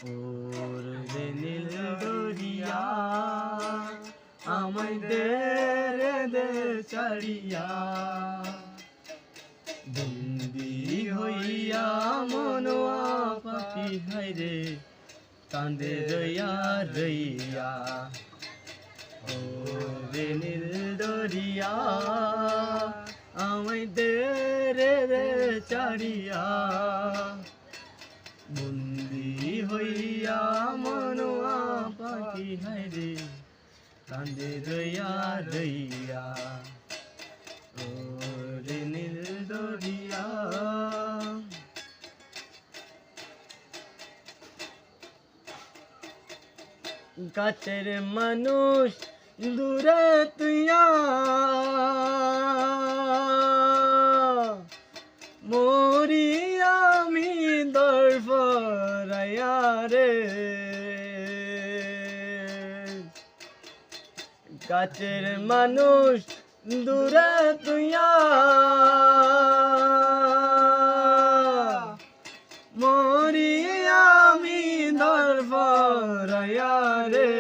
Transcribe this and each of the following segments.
ওর যে নীল দরিয়া আমায় দে রে দে ছাড়িয়া, বন্দি হইয়া মনোয়া পাখি হায়রে কান্দে রইয়া রইয়া। ওরে নীল দরিয়া আমায় দে রে দে ছাড়িয়া, বন্দি হইয়া মনোয়া পাখি হায়রে কান্দে রইয়া রইয়া। ওরে নীল দরিয়া কাছের মানুষ দূরে তুইয়া, মরি আমি দরফরাইয়া রে। কাছের মানুষ দূরে তুইয়া, মরি আমি দরফরাইয়া রে।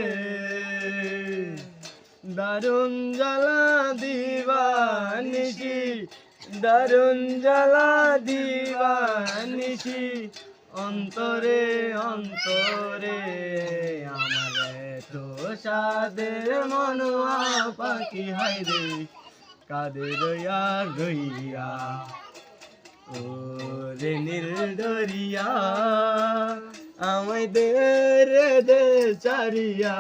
দারুণ জ্বালা দিবানিশি, দারুণ জ্বালা দিবানিশি, অন্তরে অন্তরে আমার তো সাদের মনোয়া পাখি হায়রে কাঁদে রইয়া রইয়া। ওরে নীল দরিয়া আমায় দে রে দে ছাড়িয়া।